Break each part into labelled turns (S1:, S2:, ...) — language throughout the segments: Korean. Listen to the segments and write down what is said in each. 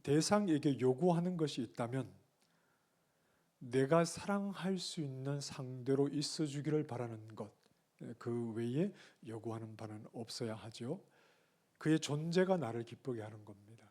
S1: 대상에게 요구하는 것이 있다면 내가 사랑할 수 있는 상대로 있어 주기를 바라는 것, 그 외에 요구하는 바는 없어야 하죠. 그의 존재가 나를 기쁘게 하는 겁니다.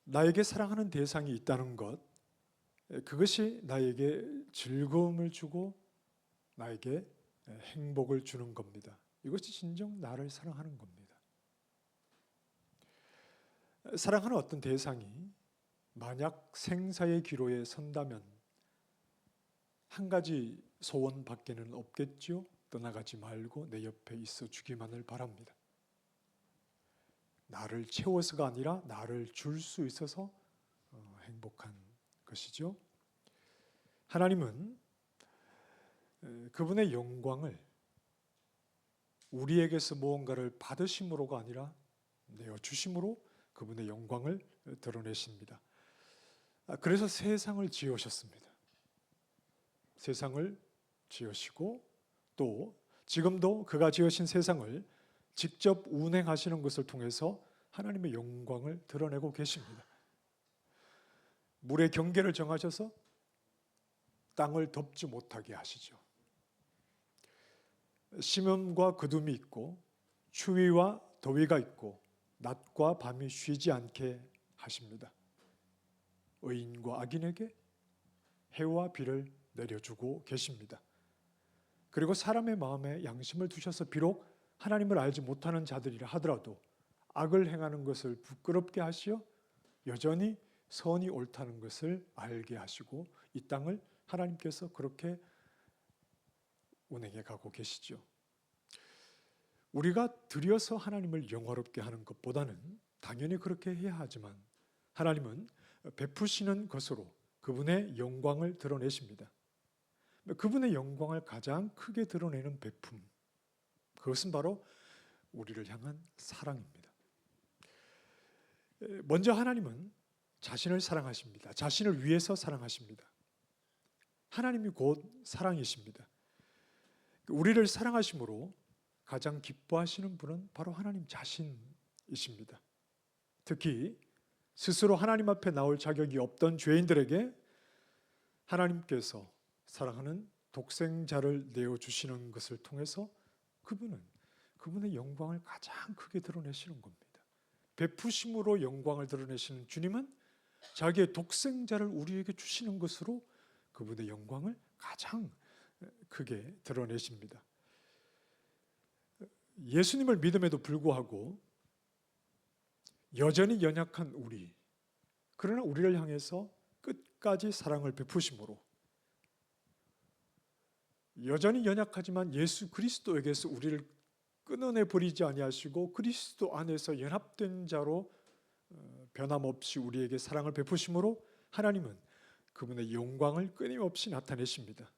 S1: 나에게 사랑하는 대상이 있다는 것, 그것이 나에게 즐거움을 주고 나에게 행복을 주는 겁니다. 이것이 진정 나를 사랑하는 겁니다. 사랑하는 어떤 대상이 만약 생사의 기로에 선다면 한 가지 소원밖에는 없겠죠. 떠나가지 말고 내 옆에 있어 주기만을 바랍니다. 나를 채워서가 아니라 나를 줄 수 있어서 행복한 것이죠. 하나님은 그분의 영광을 우리에게서 무언가를 받으심으로가 아니라 내어주심으로 그분의 영광을 드러내십니다. 그래서 세상을 지으셨습니다. 세상을 지으시고 또 지금도 그가 지으신 세상을 직접 운행하시는 것을 통해서 하나님의 영광을 드러내고 계십니다. 물의 경계를 정하셔서 땅을 덮지 못하게 하시죠. 심음과 그둠이 있고 추위와 더위가 있고 낮과 밤이 쉬지 않게 하십니다. 의인과 악인에게 해와 비를 내려주고 계십니다. 그리고 사람의 마음에 양심을 두셔서 비록 하나님을 알지 못하는 자들이라 하더라도 악을 행하는 것을 부끄럽게 하시어 여전히 선이 옳다는 것을 알게 하시고 이 땅을 하나님께서 그렇게 운행해 가고 계시죠. 우리가 들여서 하나님을 영화롭게 하는 것보다는 당연히 그렇게 해야 하지만 하나님은 베푸시는 것으로 그분의 영광을 드러내십니다. 그분의 영광을 가장 크게 드러내는 베품, 그것은 바로 우리를 향한 사랑입니다. 먼저 하나님은 자신을 사랑하십니다. 자신을 위해서 사랑하십니다. 하나님이 곧 사랑이십니다. 우리를 사랑하심으로 가장 기뻐하시는 분은 바로 하나님 자신이십니다. 특히 스스로 하나님 앞에 나올 자격이 없던 죄인들에게 하나님께서 사랑하는 독생자를 내어주시는 것을 통해서 그분은 그분의 영광을 가장 크게 드러내시는 겁니다. 베푸심으로 영광을 드러내시는 주님은 자기의 독생자를 우리에게 주시는 것으로 그분의 영광을 가장 크게 드러내십니다. 예수님을 믿음에도 불구하고 여전히 연약한 우리, 그러나 우리를 향해서 끝까지 사랑을 베푸심으로 여전히 연약하지만 예수 그리스도에게서 우리를 끊어내 버리지 아니하시고 그리스도 안에서 연합된 자로 변함없이 우리에게 사랑을 베푸심으로 하나님은 그분의 영광을 끊임없이 나타내십니다.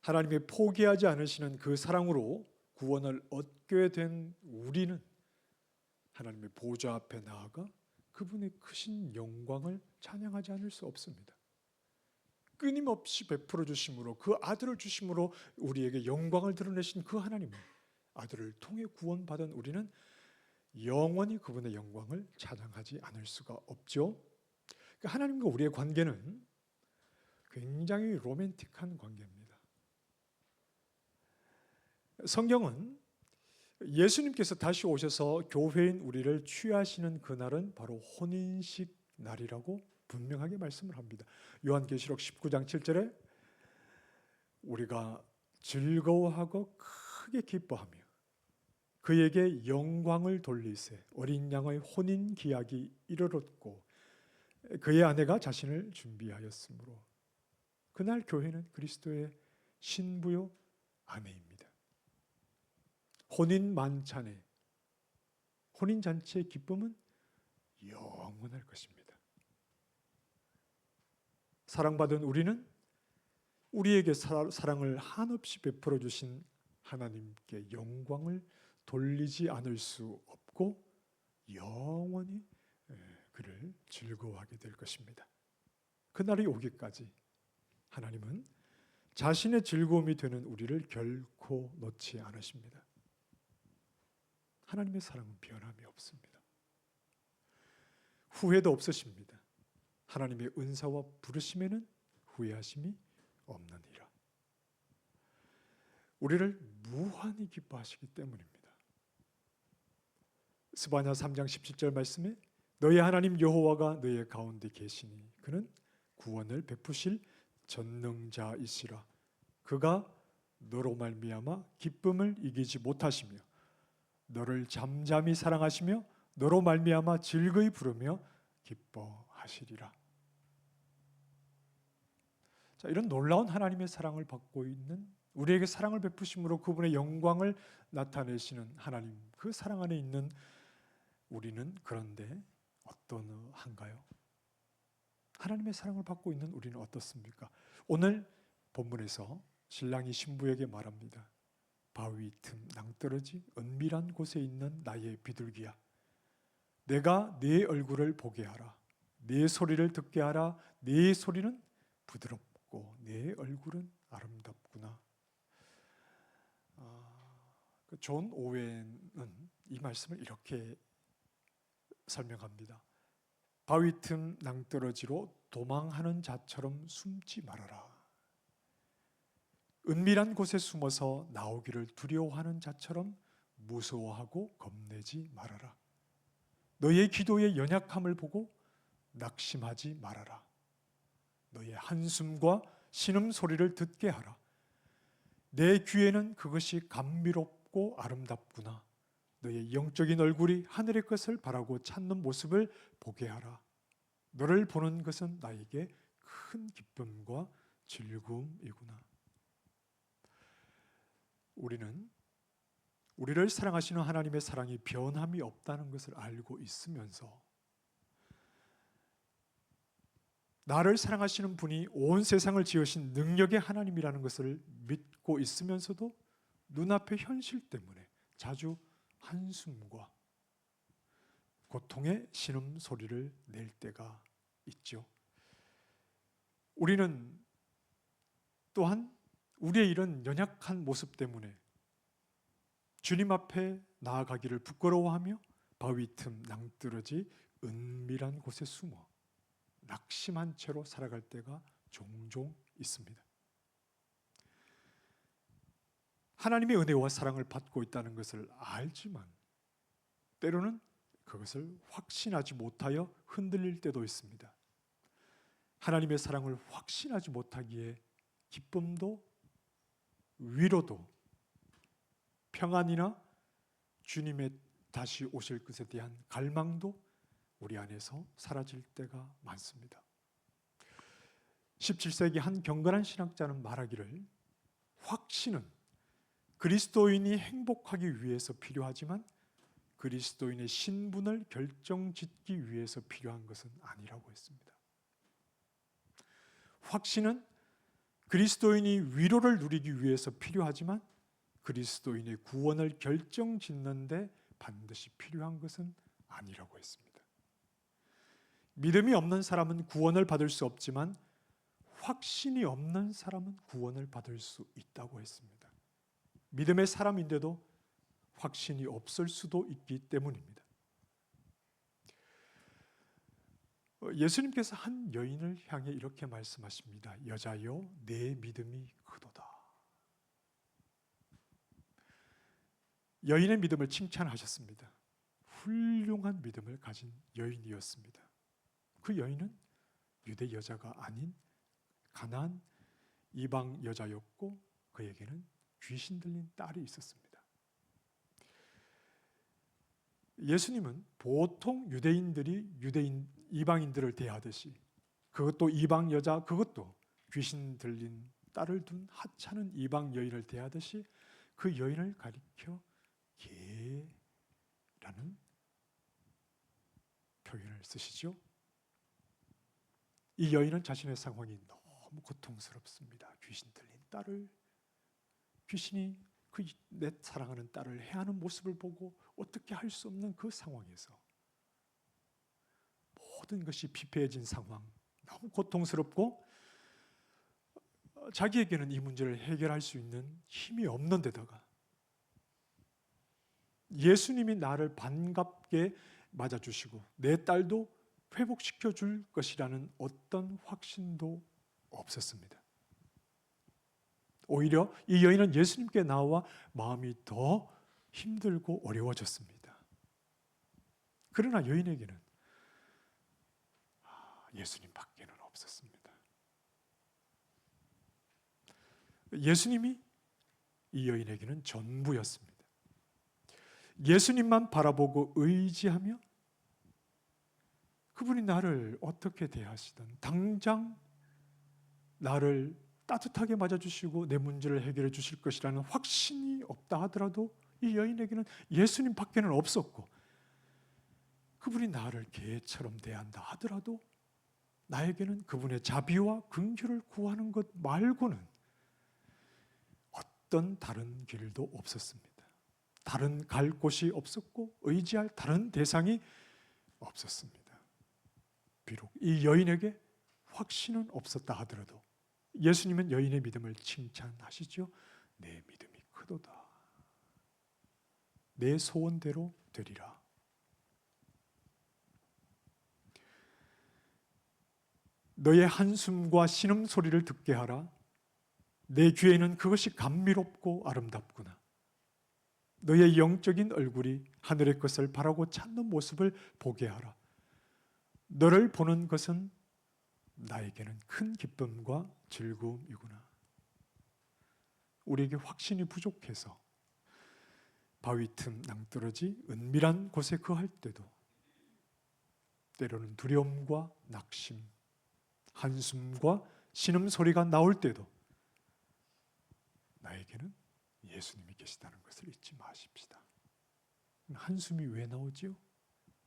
S1: 하나님이 포기하지 않으시는 그 사랑으로 구원을 얻게 된 우리는 하나님의 보좌 앞에 나아가 그분의 크신 영광을 찬양하지 않을 수 없습니다. 끊임없이 베풀어 주심으로 그 아들을 주심으로 우리에게 영광을 드러내신 그 하나님은 아들을 통해 구원받은 우리는 영원히 그분의 영광을 찬양하지 않을 수가 없죠. 하나님과 우리의 관계는 굉장히 로맨틱한 관계입니다. 성경은 예수님께서 다시 오셔서 교회인 우리를 취하시는 그날은 바로 혼인식 날이라고 분명하게 말씀을 합니다. 요한계시록 19장 7절에 우리가 즐거워하고 크게 기뻐하며 그에게 영광을 돌리세 어린 양의 혼인 기약이 이르렀고 그의 아내가 자신을 준비하였으므로 그날 교회는 그리스도의 신부요 아내입니다. 혼인 만찬의 혼인 잔치의 기쁨은 영원할 것입니다. 사랑받은 우리는 우리에게 사랑을 한없이 베풀어 주신 하나님께 영광을 돌리지 않을 수 없고 영원히 그를 즐거워하게 될 것입니다. 그날이 오기까지 하나님은 자신의 즐거움이 되는 우리를 결코 놓지 않으십니다. 하나님의 사랑은 변함이 없습니다. 후회도 없으십니다. 하나님의 은사와 부르심에는 후회하심이 없느니라. 우리를 무한히 기뻐하시기 때문입니다. 스바냐 3장 17절 말씀에 너희 하나님 여호와가 너희 가운데 계시니 그는 구원을 베푸실 전능자이시라. 그가 너로 말미암아 기쁨을 이기지 못하시며 너를 잠잠히 사랑하시며 너로 말미암아 즐거이 부르며 기뻐하시리라. 자, 이런 놀라운 하나님의 사랑을 받고 있는, 우리에게 사랑을 베푸심으로 그분의 영광을 나타내시는 하나님, 그 사랑 안에 있는 우리는 그런데 어떠한가요? 하나님의 사랑을 받고 있는 우리는 어떻습니까? 오늘 본문에서 신랑이 신부에게 말합니다. 바위 틈 낭떠러지 은밀한 곳에 있는 나의 비둘기야, 내가 네 얼굴을 보게 하라. 네 소리를 듣게 하라. 네 소리는 부드럽고 네 얼굴은 아름답구나. 존 오웬은 이 말씀을 이렇게 설명합니다. 바위 틈 낭떠러지로 도망하는 자처럼 숨지 말아라. 은밀한 곳에 숨어서 나오기를 두려워하는 자처럼 무서워하고 겁내지 말아라. 너의 기도의 연약함을 보고 낙심하지 말아라. 너의 한숨과 신음소리를 듣게 하라. 내 귀에는 그것이 감미롭고 아름답구나. 너의 영적인 얼굴이 하늘의 것을 바라고 찾는 모습을 보게 하라. 너를 보는 것은 나에게 큰 기쁨과 즐거움이구나. 우리는 우리를 사랑하시는 하나님의 사랑이 변함이 없다는 것을 알고 있으면서 나를 사랑하시는 분이 온 세상을 지으신 능력의 하나님이라는 것을 믿고 있으면서도 눈앞의 현실 때문에 자주 한숨과 고통의 신음소리를 낼 때가 있죠. 우리는 또한 우리의 이런 연약한 모습 때문에 주님 앞에 나아가기를 부끄러워하며 바위 틈 낭떠러지 은밀한 곳에 숨어 낙심한 채로 살아갈 때가 종종 있습니다. 하나님의 은혜와 사랑을 받고 있다는 것을 알지만 때로는 그것을 확신하지 못하여 흔들릴 때도 있습니다. 하나님의 사랑을 확신하지 못하기에 기쁨도 위로도 평안이나 주님의 다시 오실 것에 대한 갈망도 우리 안에서 사라질 때가 많습니다. 17세기 한 경건한 신학자는 말하기를 확신은 그리스도인이 행복하기 위해서 필요하지만 그리스도인의 신분을 결정짓기 위해서 필요한 것은 아니라고 했습니다. 확신은 그리스도인이 위로를 누리기 위해서 필요하지만 그리스도인의 구원을 결정짓는데 반드시 필요한 것은 아니라고 했습니다. 믿음이 없는 사람은 구원을 받을 수 없지만 확신이 없는 사람은 구원을 받을 수 있다고 했습니다. 믿음의 사람인데도 확신이 없을 수도 있기 때문입니다. 예수님께서 한 여인을 향해 이렇게 말씀하십니다. 여자여, 내 믿음이 크도다. 여인의 믿음을 칭찬하셨습니다. 훌륭한 믿음을 가진 여인이었습니다. 그 여인은 유대 여자가 아닌 가나안 이방 여자였고 그에게는 귀신 들린 딸이 있었습니다. 예수님은 보통 유대인들이 이방인들을 대하듯이 그것도 이방 여자, 그것도 귀신 들린 딸을 둔 하찮은 이방 여인을 대하듯이 그 여인을 가리켜 개라는 표현을 쓰시죠. 이 여인은 자신의 상황이 너무 고통스럽습니다. 귀신 들린 딸을, 귀신이 내 사랑하는 딸을 해하는 모습을 보고 어떻게 할 수 없는 그 상황에서 모든 것이 피폐해진 상황, 너무 고통스럽고 자기에게는 이 문제를 해결할 수 있는 힘이 없는 데다가 예수님이 나를 반갑게 맞아주시고 내 딸도 회복시켜 줄 것이라는 어떤 확신도 없었습니다. 오히려 이 여인은 예수님께 나와 마음이 더 힘들고 어려워졌습니다. 그러나 여인에게는 예수님 밖에는 없었습니다. 예수님이 이 여인에게는 전부였습니다. 예수님만 바라보고 의지하며 그분이 나를 어떻게 대하시든 당장 나를 따뜻하게 맞아주시고 내 문제를 해결해 주실 것이라는 확신이 없다 하더라도 이 여인에게는 예수님 밖에는 없었고, 그분이 나를 개처럼 대한다 하더라도 나에게는 그분의 자비와 긍휼을 구하는 것 말고는 어떤 다른 길도 없었습니다. 다른 갈 곳이 없었고 의지할 다른 대상이 없었습니다. 비록 이 여인에게 확신은 없었다 하더라도 예수님은 여인의 믿음을 칭찬하시죠. 내 믿음이 크도다. 내 소원대로 되리라. 너의 한숨과 신음소리를 듣게 하라. 내 귀에는 그것이 감미롭고 아름답구나. 너의 영적인 얼굴이 하늘의 것을 바라고 찾는 모습을 보게 하라. 너를 보는 것은 나에게는 큰 기쁨과 즐거움이구나. 우리에게 확신이 부족해서 바위 틈 낭떠러지 은밀한 곳에 거할 때도 때로는 두려움과 낙심, 한숨과 신음소리가 나올 때도 나에게는 예수님이 계시다는 것을 잊지 마십시다. 한숨이 왜 나오지요?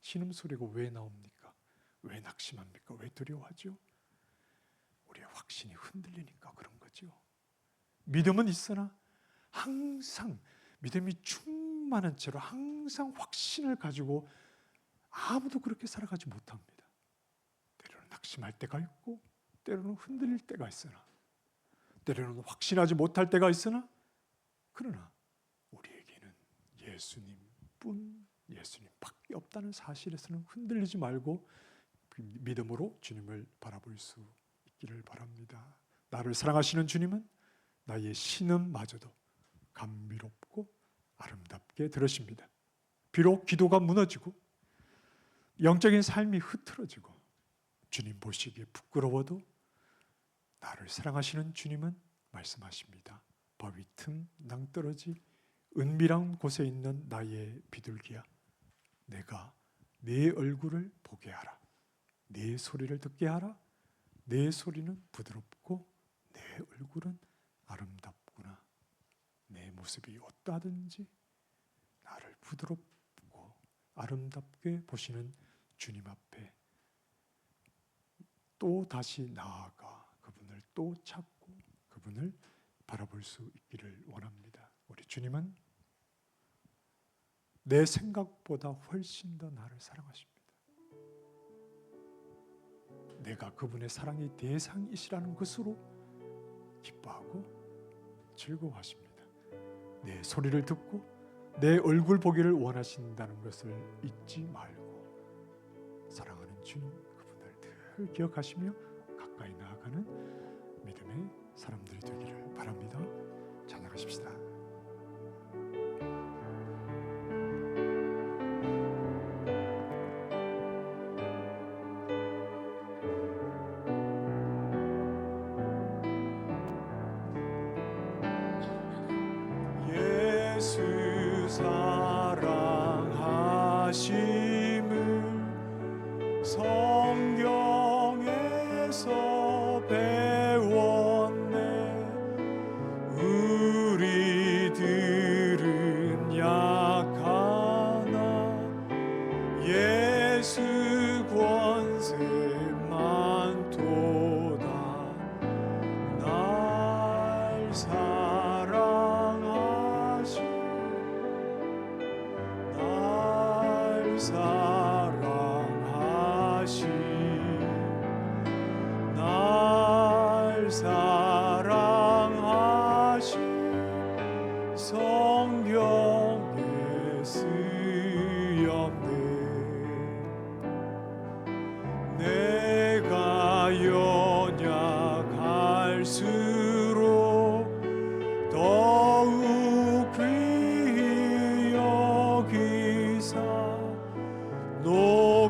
S1: 신음소리가 왜 나옵니까? 왜 낙심합니까? 왜 두려워하죠? 우리의 확신이 흔들리니까 그런 거죠. 믿음은 있으나 항상 믿음이 충만한 채로 항상 확신을 가지고 아무도 그렇게 살아가지 못합니다. 때로는 낙심할 때가 있고 때로는 흔들릴 때가 있으나 때로는 확신하지 못할 때가 있으나 그러나 우리에게는 예수님뿐 예수님밖에 없다는 사실에서는 흔들리지 말고 믿음으로 주님을 바라볼 수 있기를 바랍니다. 나를 사랑하시는 주님은 나의 신음마저도 감미롭고 아름답게 들으십니다. 비록 기도가 무너지고 영적인 삶이 흐트러지고 주님 보시기에 부끄러워도 나를 사랑하시는 주님은 말씀하십니다. 바위 틈 낭떠러지 은밀한 곳에 있는 나의 비둘기야, 내가 내 얼굴을 보게 하라. 내 소리를 듣게 하라. 내 소리는 부드럽고 내 얼굴은 아름답구나. 내 모습이 어떠하든지 나를 부드럽고 아름답게 보시는 주님 앞에 또 다시 나아가 그분을 또 찾고 그분을 바라볼 수 있기를 원합니다. 우리 주님은 내 생각보다 훨씬 더 나를 사랑하십니다. 내가 그분의 사랑의 대상이시라는 것으로 기뻐하고 즐거워하십니다. 내 소리를 듣고 내 얼굴 보기를 원하신다는 것을 잊지 말고 사랑하는 주님 그분을 늘 기억하시며 가까이 나아가는 믿음의 사람들이 되기를 바랍니다. 찬양하십시다. 예수 사랑하심을 성경에서 배웠네. 우리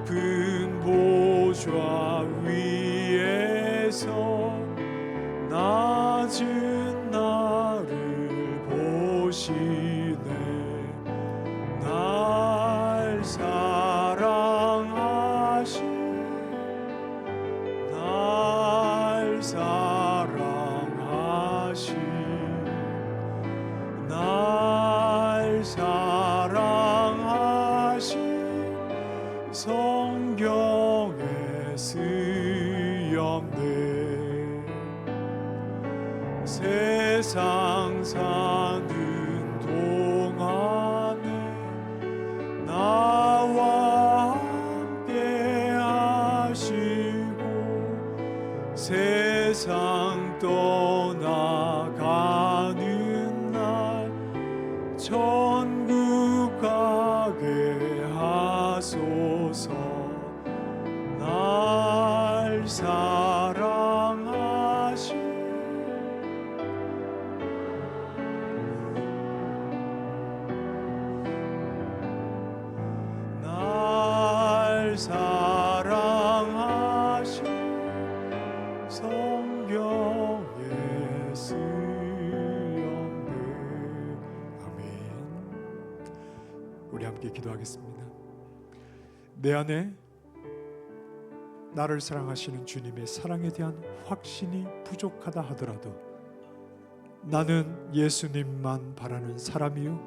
S1: 높은 보좌 위에서 낮은 나를 보시네. 날 사랑하신 날 사랑하신 날 사랑하신 성경에 쓰였네. 세상 사는 동안에 나와 함께 하시고 세상 떠나가는 날 천국 가게 하소서. 날 사랑하신 날 사랑하신 성경에 쓰였네. 아멘. 우리 함께 기도하겠습니다. 내 안에 나를 사랑하시는 주님의 사랑에 대한 확신이 부족하다 하더라도 나는 예수님만 바라는 사람이요,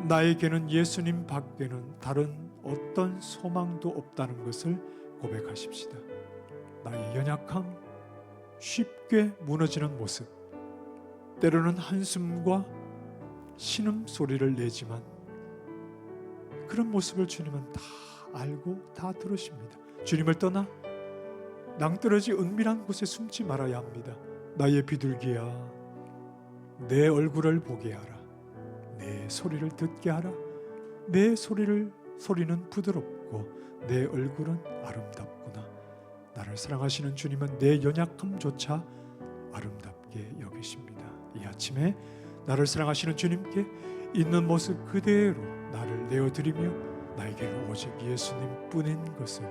S1: 나에게는 예수님 밖에는 다른 어떤 소망도 없다는 것을 고백하십시다. 나의 연약함, 쉽게 무너지는 모습, 때로는 한숨과 신음소리를 내지만 그런 모습을 주님은 다 알고 다 들으십니다. 주님을 떠나 낭떠러지 은밀한 곳에 숨지 말아야 합니다. 나의 비둘기야, 내 얼굴을 보게 하라. 내 소리를 듣게 하라. 내 소리는 부드럽고 내 얼굴은 아름답구나. 나를 사랑하시는 주님은 내 연약함조차 아름답게 여기십니다. 이 아침에 나를 사랑하시는 주님께 있는 모습 그대로 나를 내어드리며 나에게는 오직 예수님뿐인 것을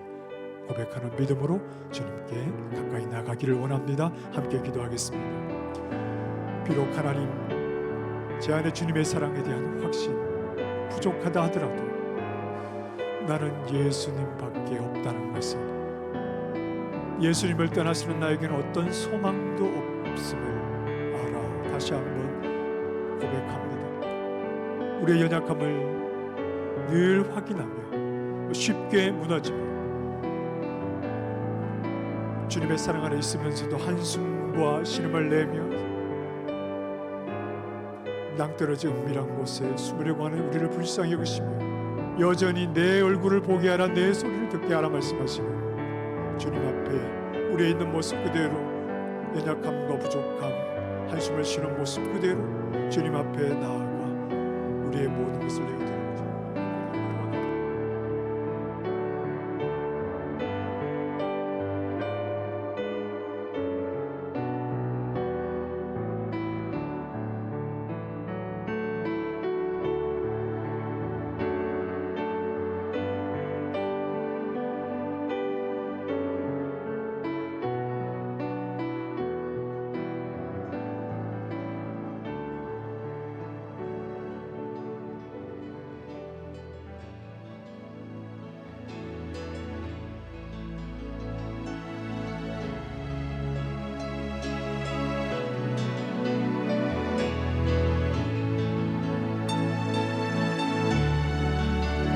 S1: 고백하는 믿음으로 주님께 가까이 나가기를 원합니다. 함께 기도하겠습니다. 비록 하나님, 제 안에 주님의 사랑에 대한 확신 부족하다 하더라도 나는 예수님밖에 없다는 것을, 예수님을 떠나서는 나에게는 어떤 소망도 없음을 알아 다시 한번 고백합니다. 우리의 연약함을 늘 확인하며 쉽게 무너지며 주님의 사랑 안에 있으면서도 한숨과 신음을 내며 낭떠러지 은밀한 곳에 숨으려고 하는 우리를 불쌍히 여기시며 여전히 내 얼굴을 보게 하라, 내 소리를 듣게 하라 말씀하시는 주님 앞에 우리의 있는 모습 그대로, 연약함과 부족함, 한숨을 쉬는 모습 그대로 주님 앞에 나아가 우리의 모든 것을 내어드립니다.